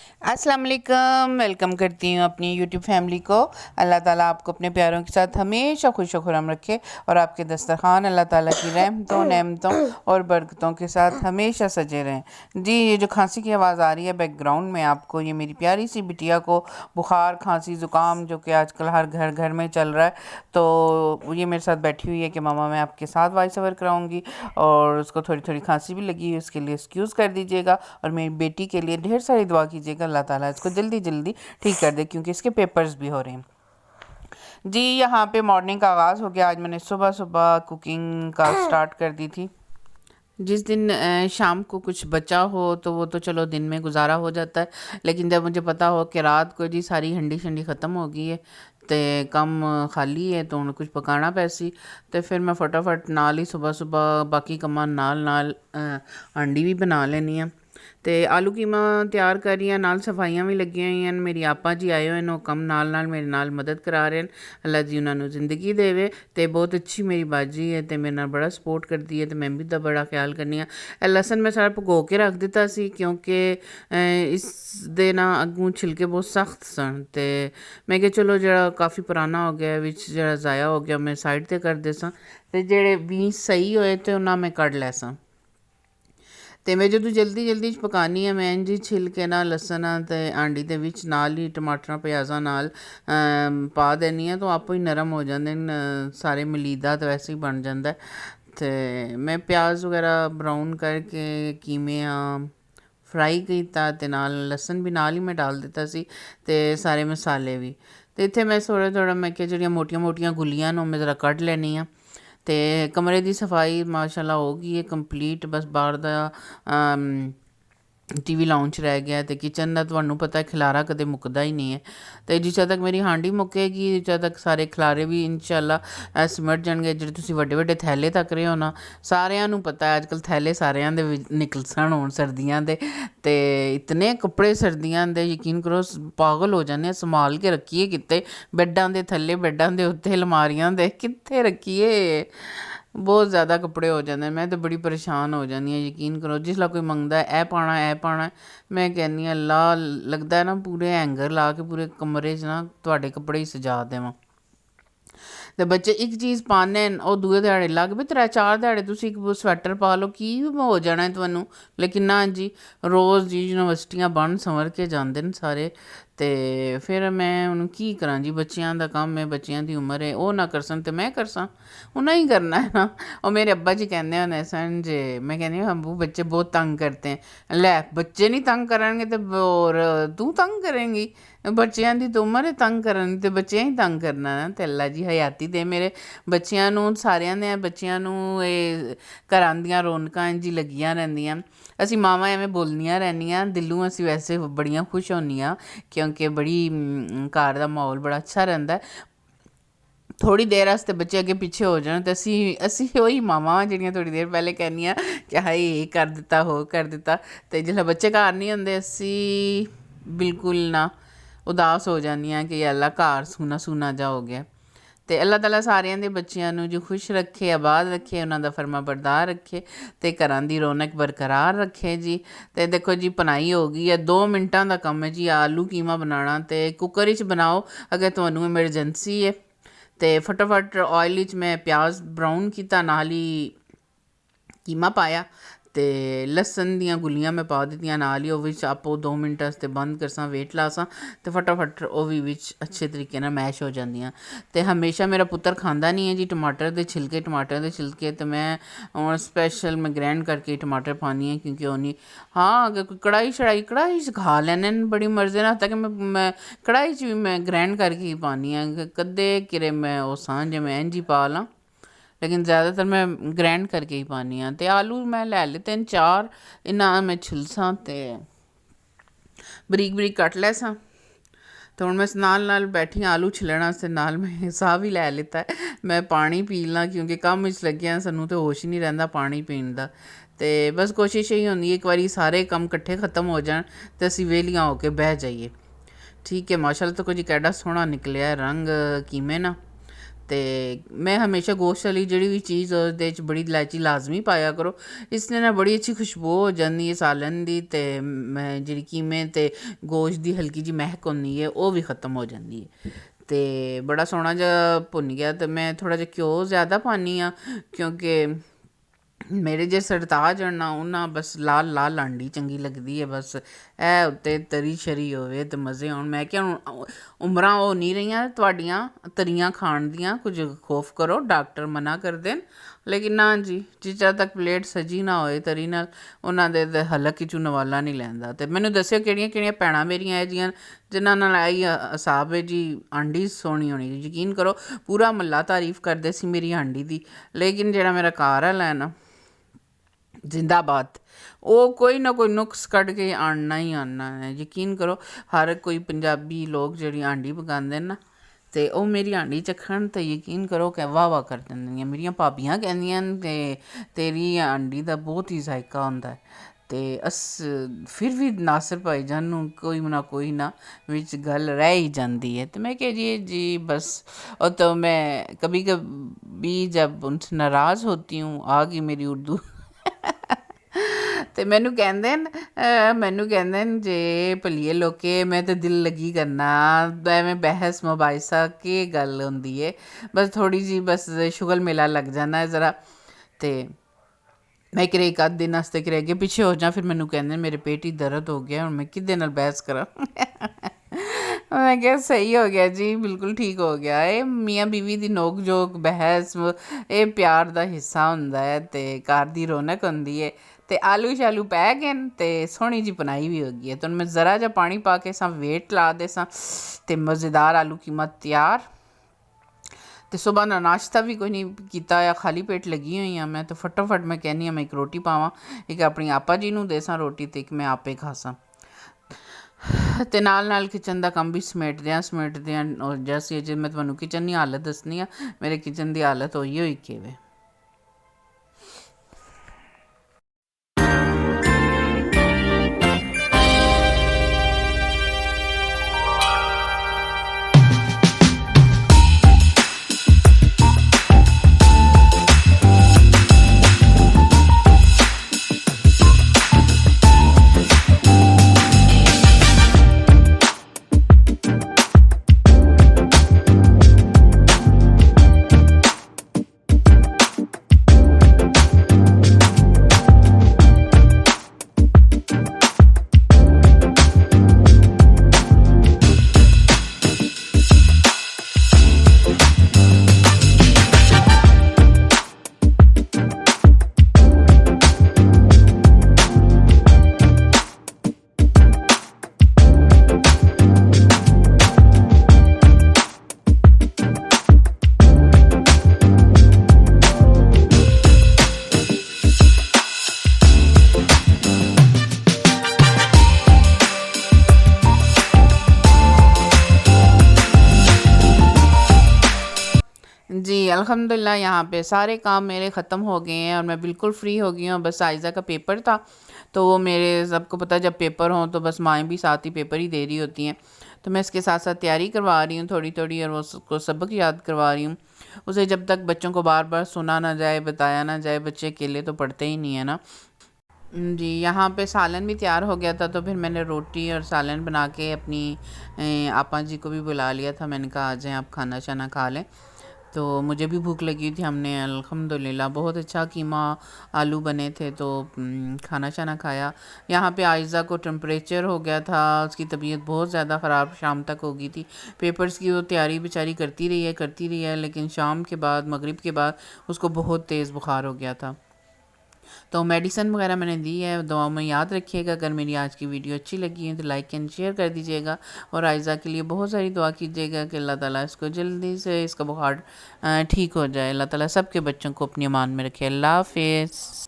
अस्सलाम वालेकुम, वेलकम करती हूँ अपनी यूट्यूब फैमिली को। अल्लाह ताला आपको अपने प्यारों के साथ हमेशा खुश व खुर्रम रखे और आपके दस्तरखान अल्लाह ताला की रहमतों नेमतों और बरकतों के साथ हमेशा सजे रहें। जी, ये जो खांसी की आवाज़ आ रही है बैकग्राउंड में आपको, ये मेरी प्यारी सी बिटिया को बुखार खांसी ज़ुकाम जो कि आजकल हर घर घर में चल रहा है, तो ये मेरे साथ बैठी हुई है कि मामा मैं आपके साथ वॉइस ओवर कराऊँगी और उसको थोड़ी थोड़ी खांसी भी लगी है, उसके लिए एक्सक्यूज़ कर दीजिएगा और मेरी बेटी के लिए ढेर सारी दुआ कीजिएगा अल्लाह ताला इसको जल्दी जल्दी ठीक कर दे, क्योंकि इसके पेपर्स भी हो रहे हैं। जी, यहाँ पे मॉर्निंग का आगाज़ हो गया। आज मैंने सुबह सुबह कुकिंग का स्टार्ट कर दी थी। जिस दिन शाम को कुछ बचा हो तो वो तो चलो दिन में गुजारा हो जाता है, लेकिन जब मुझे पता हो कि रात को जी सारी हंडी शंडी ख़त्म हो गई है तो कम खाली है तो कुछ पकाना पैसी, तो फिर मैं फटाफट नाल ही सुबह सुबह बाकी कमां नाल नाल हांडी भी बना लेनी है। तो आलू कीमा तैयार कर रही हैं, नाल सफाइयां भी लगी हुई हैं। मेरी आपा जी आए हुए हैं, कम नाल मेरे नाल मदद करा रहे हैं। अल्लाह जी उन्होंने ज़िंदगी देवे। तो बहुत अच्छी मेरी बाजी है, तो मेरे नाल बड़ा सपोर्ट करती है, तो मैं भी तो बड़ा ख्याल करनी है। लसन मैं सारा भगो के रख दिता सी क्योंकि इस दे ना अगू छिलके बहुत सख्त सन, तो मैं कि चलो जरा काफ़ी पुराना हो गया विच जरा ज़ाया हो गया मैं साइड ते कर दे सा, तो जेड़े भी सही होए तो उन्हें मैं कढ़ लै सा। तो मैं जो जल्दी जल्दी पकानी है मैं जी छिल के ना लसन तो आंडी के विच नाल ही टमाटर प्याज़ा नाल पा देनी है, तो आपो ही नरम हो जाते हैं सारे मलीदा, तो वैसे ही बन जाता है। तो मैं प्याज वगैरह ब्राउन करके कीमे फ्राई किया, तो नाल लसन भी नाल ही मैं डाल दिता सी, ते सारे मसाले भी। तो इत्थे मैं थोड़ा थोड़ा मैं कि जो मोटियां मोटियां गुलियां मैं ज़रा कढ़ लैनी आ। तो कमरे की सफाई माशाल्लाह हो गई है कंप्लीट, बस बाहर दा टीवी लाउंज रह गया, तो किचन का तुहानू पता है खिलारा कदे मुकदा ही नहीं है। तो जिस तक मेरी हांडी मुकेगी जिस तक सारे खिलारे भी इंशाल्लाह सिमट जाएंगे। जो तुसीं वड्डे वड्डे थैले तक रहे हो ना, सारियां पता है अजकल थैले सारियां दे निकल सन होण सर्दियां दे, ते इतने कपड़े सर्दियां दे यकीन करो पागल हो जाने, संभाल के रखिए किते बैडां दे थल्ले बैडां दे उत्ते अलमारियां दे कित्थे रखिए, बहुत ज़्यादा कपड़े हो जाते हैं। मैं तो बड़ी परेशान हो जाती हूँ, यकीन करो जिसला कोई मंगदा है ए पाना मैं कहनी अल्लाह लगता है ना पूरे हैंगर ला के पूरे कमरे च ना तुहाडे कपड़े ही सजा देवां। तो बच्चे एक चीज़ पाने और दूए ध्याड़े लग भी 3-4 ध्याड़े तुसीं एक स्वैटर पा लो की हो जाना है तुहानू, लेकिन ना जी रोज़ जी यूनिवर्सिटियां बन संवर के जाते हैं सारे। तो फिर मैं उन्होंने की करा जी, बच्चों का काम है, बच्चों की उम्र है, वो ना कर सन तो मैं कर सा, उन्हें ही करना है ना। और मेरे अब्बा जी कहते होने सन जे, मैं कहनी अबू बच्चे बहुत तंग करते हैं, लै बच्चे नहीं तंग करेंगे तो और तू तंग करेंगी, बच्चों की तो उम्र है तंग करन तो बच्चे ही तंग करना ना। तो अल्लाह जी हयाती दे मेरे बच्चों नूं, सारियां दे बच्चों नूं घरां दियां रौनकां जी लगियां रहिंदियां। असीं मावां एवें बोलदियां रहनियां, दिलों असीं वैसे बड़ियां खुश होनियां क्योंकि बड़ी घर दा माहौल बड़ा अच्छा रहिंदा है। थोड़ी देर आस्ते बच्चे अगे पिछे हो जान तो असी वही मावां जिहड़ियां थोड़ी देर पहले कहनियां कि हाई ये कर दिता हो कर दिता, तो जिसलै बच्चे घर नहीं होंदे असी बिल्कुल ना उदास हो जानियां कि अल्लाह घर सूना सूना जा हो गया। तो अल्लाह ताला सारियां दे बच्चियां नूं जो खुश रखे, आबाद रखे, उन्हां दा फरमा बरदार रखे, तो घरां दी रौनक बरकरार रखे जी। तो देखो जी पनाई हो गई है, 2 मिनटां दा कम है जी आलू कीमा बनाना। तो कुकर च बनाओ अगर तुहानू एमरजेंसी है, तो फटाफट ऑयल मैं प्याज ब्राउन किया, नाल ही कीमा पाया, तो लसन दियाँ गुलियां मैं पा दित्तियां नाल ही, वो आपो 2 मिनट वास्ते बंद करसा वेट लासा, तो फटाफट वो भी अच्छे तरीके नाल मैश हो जांदियां। तो हमेशा मेरा पुत्र खाता नहीं है जी टमाटर के छिलके, तो मैं हुण स्पैशल मैं ग्रैंड करके टमाटर पानी है क्योंकि उन्हीं हाँ अगर कोई कढ़ाई च खा लैने बड़ी मर्जी ना, कि मैं कढ़ाई च भी मैं ग्रैंड करके ही पानी है, कदे किरे मैं वो सांझ मैं इंज ही पा ला, लेकिन ज़्यादातर मैं ग्रैंड करके ही पानी हाँ। तो आलू मैं लै ले 3-4 इन्ना मैं छिलसा तो बरीक बरीक कट लैसा। तो हूँ मैं नाल बैठी आलू छिलण वास्ते, नाल मैं साह भी लै लिता है, मैं पानी पी ला क्योंकि कम इच लग्गिया सानू तो होश ही नहीं रहिंदा पानी पीण दा। तो बस कोशिश यही होंदी है एक बारी सारे काम कट्ठे खत्म हो जाए तो असीं वेलियां होके बह जाइए। ठीक है माशाल्लाह तो कुछ कैडा सोहना निकलिया रंग कीमे ना, ਤੇ ਮੈਂ ਹਮੇਸ਼ਾ ਗੋਸ਼ਤ ਵਾਲੀ ਜਿਹੜੀ ਵੀ ਚੀਜ਼ ਉਹਦੇ 'ਚ ਬੜੀ ਇਲਾਇਚੀ ਲਾਜ਼ਮੀ ਪਾਇਆ ਕਰੋ। ਇਸ ਨੇ ਨਾ ਬੜੀ ਅੱਛੀ ਖੁਸ਼ਬੂ ਹੋ ਜਾਂਦੀ ਹੈ ਸਾਲਨ ਦੀ, ਤੇ ਮੈਂ ਜਿਹੜੀ ਕੀਮੇ ਤੇ ਗੋਸ਼ਤ ਦੀ ਹਲਕੀ ਜਿਹੀ ਮਹਿਕ ਹੁੰਦੀ ਹੈ ਉਹ ਵੀ ਖ਼ਤਮ ਹੋ ਜਾਂਦੀ ਹੈ। ਤੇ ਬੜਾ ਸੋਹਣਾ ਜਿਹਾ ਭੁੰਨ ਗਿਆ। ਤੇ ਮੈਂ ਥੋੜ੍ਹਾ ਜਿਹਾ ਘਿਓ ਜ਼ਿਆਦਾ ਪਾਉਂਦੀ ਹਾਂ, ਕਿਉਂਕਿ ਮੇਰੇ ਜੇ ਸਰਤਾਜ ਨਾ ਉਹਨਾਂ ਬਸ ਲਾਲ ਲਾਲ ਆਂਡੀ ਚੰਗੀ ਲੱਗਦੀ ਹੈ। ਬਸ ਇਹ ਉੱਤੇ ਤਰੀ ਸ਼ਰੀ ਹੋਵੇ ਤੇ ਮਜ਼ੇ ਆਉਣ। ਮੈਂ ਕਿਹਾ ਹੁਣ ਉਮਰਾਂ ਉਹ ਨਹੀਂ ਰਹੀਆਂ ਤੁਹਾਡੀਆਂ ਤਰੀਆਂ ਖਾਣ ਦੀਆਂ, ਕੁਝ ਖੌਫ ਕਰੋ, ਡਾਕਟਰ ਮਨਾ ਕਰਦੇ ਨੇ। ਲੇਕਿਨ ਨਾ ਜੀ, ਜਿੱਦਾਂ ਤੱਕ ਪਲੇਟ ਸਜੀ ਨਾ ਹੋਏ ਤਰੀ ਨਾਲ, ਉਹਨਾਂ ਦੇ ਹਲਕ ਵਿੱਚੋਂ ਨਵਾਲਾ ਨਹੀਂ ਲੈਂਦਾ। ਅਤੇ ਮੈਨੂੰ ਦੱਸਿਓ ਕਿਹੜੀਆਂ ਕਿਹੜੀਆਂ ਭੈਣਾਂ ਮੇਰੀਆਂ ਇਹ ਜਿਹੀਆਂ ਜਿਨ੍ਹਾਂ ਨਾਲ ਆਈ ਹਿਸਾਬ ਹੈ ਜੀ ਆਂਡੀ ਸੋਹਣੀ ਹੋਣੀ। ਯਕੀਨ ਕਰੋ ਪੂਰਾ ਮਹੱਲਾ ਤਾਰੀਫ ਕਰਦੇ ਸੀ ਮੇਰੀ ਆਂਡੀ ਦੀ, ਲੇਕਿਨ ਜਿਹੜਾ ਮੇਰਾ ਘਰ ਵਾਲਾ ਹੈ ਨਾ ਜ਼ਿੰਦਾਬਾਦ, ਉਹ ਕੋਈ ਨਾ ਕੋਈ ਨੁਕਸ ਕੱਢ ਕੇ ਆਉਣਾ ਹੀ ਆਉਣਾ ਹੈ। ਯਕੀਨ ਕਰੋ ਹਰ ਕੋਈ ਪੰਜਾਬੀ ਲੋਕ ਜਿਹੜੀ ਆਂਡੀ ਪਕਾਉਂਦੇ ਨੇ ਨਾ, ਅਤੇ ਉਹ ਮੇਰੀ ਆਂਡੀ ਚੱਖਣ ਤਾਂ ਯਕੀਨ ਕਰੋ ਕਿ ਵਾਹ ਵਾਹ ਕਰ ਦਿੰਦੀਆਂ। ਮੇਰੀਆਂ ਭਾਬੀਆਂ ਕਹਿੰਦੀਆਂ ਨੇ ਕਿ ਤੇਰੀ ਆਂਡੀ ਦਾ ਬਹੁਤ ਹੀ ਜ਼ਾਇਕਾ ਹੁੰਦਾ ਹੈ। ਅਤੇ ਫਿਰ ਵੀ ਨਾਸਿਰ ਭਾਈ ਜਾਨ ਨੂੰ ਕੋਈ ਨਾ ਕੋਈ ਨਾ ਵਿੱਚ ਗੱਲ ਰਹਿ ਹੀ ਜਾਂਦੀ ਹੈ। تو میں کہیے جی بس، اور تو میں کبھی کبھی جب ان سے ناراض ہوتی ہوں آ گئی میری اردو ਤੇ ਮੈਨੂੰ ਕਹਿੰਦੇ ਨੇ ਜੇ ਭਲੀਏ ਲੋਕੇ ਮੈਂ ਤਾਂ ਦਿਲ ਲੱਗੀ ਕਰਨਾ, ਐਵੇਂ ਬਹਿਸ ਮੁਬਾਇਸਾ ਕੀ ਗੱਲ ਹੁੰਦੀ ਏ, ਬਸ ਥੋੜ੍ਹੀ ਜਿਹੀ ਬਸ ਸ਼ੁਗਲ ਮੇਲਾ ਲੱਗ ਜਾਂਦਾ ਜ਼ਰਾ। ਅਤੇ ਮੈਂ ਕਿਰੇ ਇੱਕ ਅੱਧ ਦਿਨ ਵਾਸਤੇ ਕਿਰੇ ਅੱਗੇ ਪਿੱਛੇ ਹੋ ਜਾ, ਫਿਰ ਮੈਨੂੰ ਕਹਿੰਦੇ ਮੇਰੇ ਪੇਟ ਹੀ ਦਰਦ ਹੋ ਗਿਆ, ਹੁਣ ਮੈਂ ਕਿਹਦੇ ਨਾਲ ਬਹਿਸ ਕਰਾਂ। ਮੈਂ ਕਿਹਾ ਸਹੀ ਹੋ ਗਿਆ ਜੀ, ਬਿਲਕੁਲ ਠੀਕ ਹੋ ਗਿਆ। ਇਹ ਮੀਆਂ ਬੀਵੀ ਦੀ ਨੋਕ ਝੋਕ ਬਹਿਸ ਇਹ ਪਿਆਰ ਦਾ ਹਿੱਸਾ ਹੁੰਦਾ ਹੈ ਅਤੇ ਘਰ ਦੀ ਰੌਣਕ ਹੁੰਦੀ ਹੈ। ਅਤੇ ਆਲੂ ਸ਼ਾਲੂ ਪੈ ਗਏ ਨੇ ਅਤੇ ਸੋਹਣੀ ਜਿਹੀ ਬਣਾਈ ਵੀ ਹੋ ਗਈ ਹੈ। ਤਾਂ ਮੈਂ ਜ਼ਰਾ ਜਿਹਾ ਪਾਣੀ ਪਾ ਕੇ ਸਾਂ ਵੇਟ ਲਾ ਦੇ ਸਾਂ ਅਤੇ ਮਜ਼ੇਦਾਰ ਆਲੂ ਕੀਮਾ ਤਿਆਰ। ਅਤੇ ਸੁਬਾਹ ਦਾ ਨਾਸ਼ਤਾ ਵੀ ਕੋਈ ਨਹੀਂ ਕੀਤਾ ਹੋਇਆ, ਖਾਲੀ ਪੇਟ ਲੱਗੀ ਹੋਈ ਹਾਂ ਮੈਂ। ਤਾਂ ਫਟਾਫਟ ਮੈਂ ਕਹਿੰਦੀ ਹਾਂ ਮੈਂ ਇੱਕ ਰੋਟੀ ਪਾਵਾਂ, ਇੱਕ ਆਪਣੀ ਆਪਾ ਜੀ ਨੂੰ ਦੇ ਸਾਂ ਰੋਟੀ, ਅਤੇ ਇੱਕ ਮੈਂ ਆਪੇ ਖਾ ਸਾਂ। ਅਤੇ ਨਾਲ ਕਿਚਨ ਦਾ ਕੰਮ ਵੀ ਸਮੇਟਦਿਆਂ ਔਰ ਜੈਸੇ ਜੇ ਮੈਂ ਤੁਹਾਨੂੰ ਕਿਚਨ ਦੀ ਹਾਲਤ ਦੱਸਣੀ ਆ, ਮੇਰੇ ਕਿਚਨ ਦੀ ਹਾਲਤ ਹੋਈ ਕਿਵੇਂ। جی الحمدللہ یہاں پہ سارے کام میرے ختم ہو گئے ہیں اور میں بالکل فری ہو گئی ہوں۔ بس عائزہ کا پیپر تھا، تو وہ میرے سب کو پتہ جب پیپر ہوں تو بس مائیں بھی ساتھ ہی پیپر ہی دے رہی ہوتی ہیں، تو میں اس کے ساتھ ساتھ تیاری کروا رہی ہوں تھوڑی تھوڑی، اور اس کو سبق یاد کروا رہی ہوں اسے، جب تک بچوں کو بار بار سنا نہ جائے، بتایا نہ جائے، بچے اکیلے تو پڑھتے ہی نہیں ہیں نا۔ جی یہاں پہ سالن بھی تیار ہو گیا تھا، تو پھر میں نے روٹی اور سالن بنا کے اپنی آپا جی کو بھی بلا لیا تھا۔ میں نے کہا آ جائیں آپ کھانا شانا کھا لیں، تو مجھے بھی بھوک لگی تھی۔ ہم نے الحمدللہ بہت اچھا قیمہ آلو بنے تھے، تو کھانا شانا کھایا۔ یہاں پہ عائزہ کو ٹمپریچر ہو گیا تھا، اس کی طبیعت بہت زیادہ خراب شام تک ہو گئی تھی۔ پیپرز کی وہ تیاری بیچاری کرتی رہی ہے، لیکن شام کے بعد مغرب کے بعد اس کو بہت تیز بخار ہو گیا تھا۔ تو میڈیسن وغیرہ میں نے دی ہے، دعاؤں میں یاد رکھیے گا۔ اگر میری آج کی ویڈیو اچھی لگی ہے تو لائک اینڈ شیئر کر دیجیے گا، اور عائزہ کے لیے بہت ساری دعا کیجیے گا کہ اللہ تعالیٰ اس کو جلدی سے اس کا بخار ٹھیک ہو جائے۔ اللہ تعالیٰ سب کے بچوں کو اپنی امان میں رکھے۔ اللہ حافظ۔